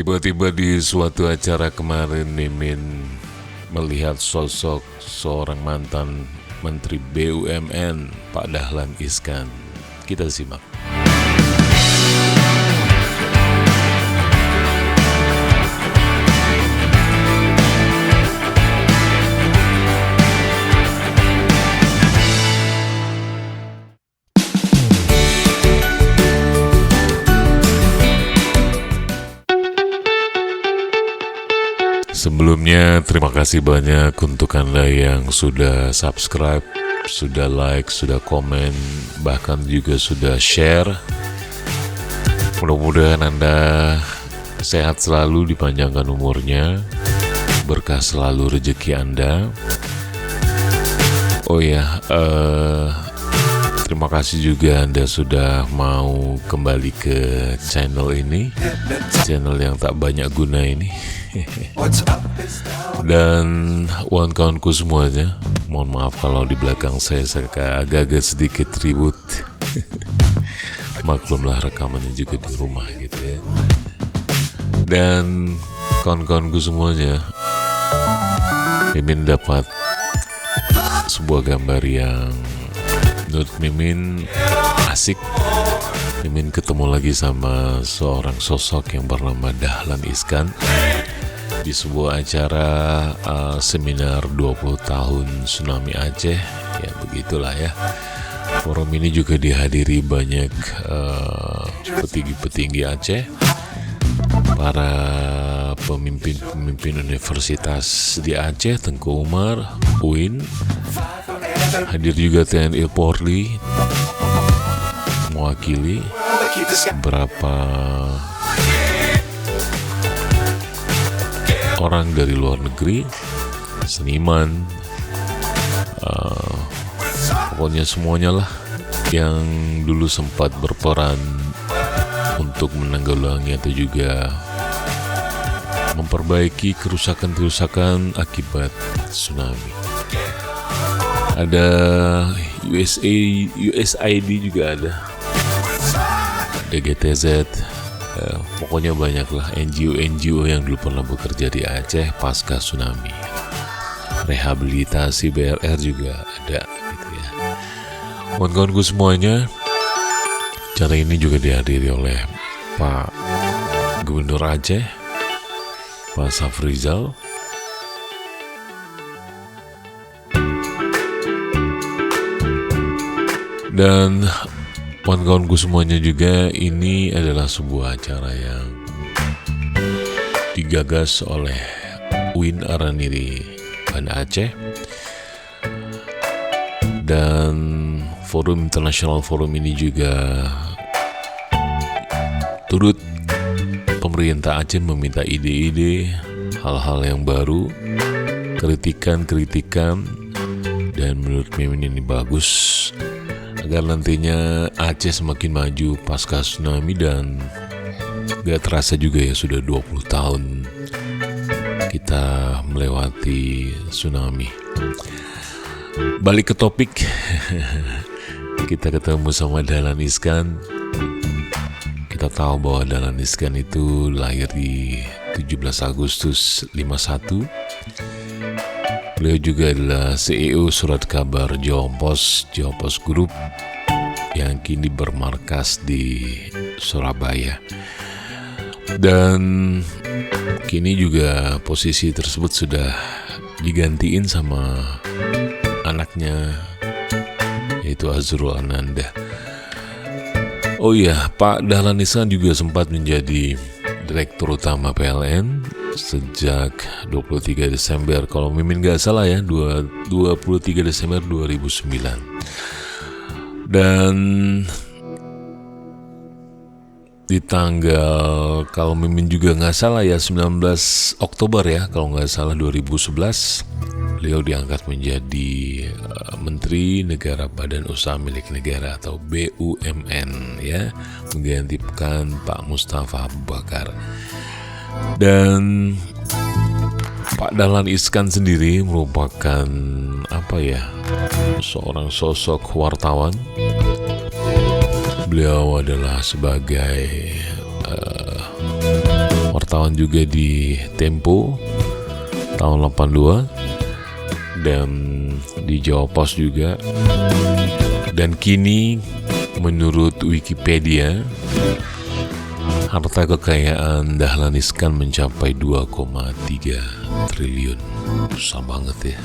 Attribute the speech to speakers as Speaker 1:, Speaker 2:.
Speaker 1: Tiba-tiba di suatu acara kemarin Mimin melihat sosok seorang mantan Menteri BUMN Pak Dahlan Iskan. Kita simak. Sebelumnya terima kasih banyak untuk Anda yang sudah subscribe, sudah like, sudah komen, bahkan juga sudah share. Mudah-mudahan Anda sehat selalu, dipanjangkan umurnya, berkah selalu rezeki Anda. Oh ya, terima kasih juga Anda sudah mau kembali ke channel ini, channel yang tak banyak guna ini. Dan kawan-kawanku semuanya, mohon maaf kalau di belakang saya agak-agak sedikit ribut. Maklumlah, rekamannya juga di rumah gitu ya. Dan kawan-kawanku semuanya, Mimin dapat sebuah gambar yang menurut Mimin asik. Mimin ketemu lagi sama seorang sosok yang bernama Dahlan Iskan di sebuah acara seminar 20 tahun Tsunami Aceh. Ya begitulah ya. Forum ini juga dihadiri banyak petinggi-petinggi Aceh, para pemimpin universitas di Aceh, Tengku Umar, UIN. Hadir juga TNI Polri mewakili, beberapa orang dari luar negeri, seniman, pokoknya semuanya lah yang dulu sempat berperan untuk menanggulangi atau juga memperbaiki kerusakan-kerusakan akibat tsunami. Ada USAID juga ada GTZ, pokoknya banyaklah NGO yang dulu pernah bekerja di Aceh pasca tsunami. Rehabilitasi BRR juga ada gitu ya. Kawan-kawanku semuanya, acara ini juga dihadiri oleh Pak Gubernur Aceh, Pak Safrizal, dan kawan-kawanku semuanya juga. Ini adalah sebuah acara yang digagas oleh UIN Araniri Banda Aceh dan Forum International Forum ini juga turut pemerintah Aceh meminta ide-ide, hal-hal yang baru, kritikan, dan menurut Mimin ini bagus agar nantinya Aceh semakin maju pasca tsunami. Dan gak terasa juga ya, sudah 20 tahun kita melewati tsunami. Balik ke topik. Kita ketemu sama Dahlan Iskan. Kita tahu bahwa Dahlan Iskan itu lahir di 17 Agustus 51. Beliau juga adalah CEO Surat Kabar Jawa Pos Group yang kini bermarkas di Surabaya. Dan kini juga posisi tersebut sudah digantiin sama anaknya, yaitu Azrul Ananda. Oh iya, Pak Dahlan Iskan juga sempat menjadi Direktur Utama PLN sejak 23 Desember, kalau Mimin gak salah ya, 23 Desember 2009. Dan di tanggal, kalau Mimin juga gak salah ya, 19 Oktober ya, kalau gak salah 2011, beliau diangkat menjadi Menteri Negara Badan Usaha Milik Negara atau BUMN ya, menggantikan Pak Mustafa Abu Bakar. Dan Pak Dahlan Iskan sendiri merupakan seorang sosok wartawan. Beliau adalah sebagai wartawan juga di Tempo tahun 82 dan di Jawa Pos juga. Dan kini menurut Wikipedia harta kekayaan Dahlan Iskan mencapai 2,3 triliun. Susah banget ya.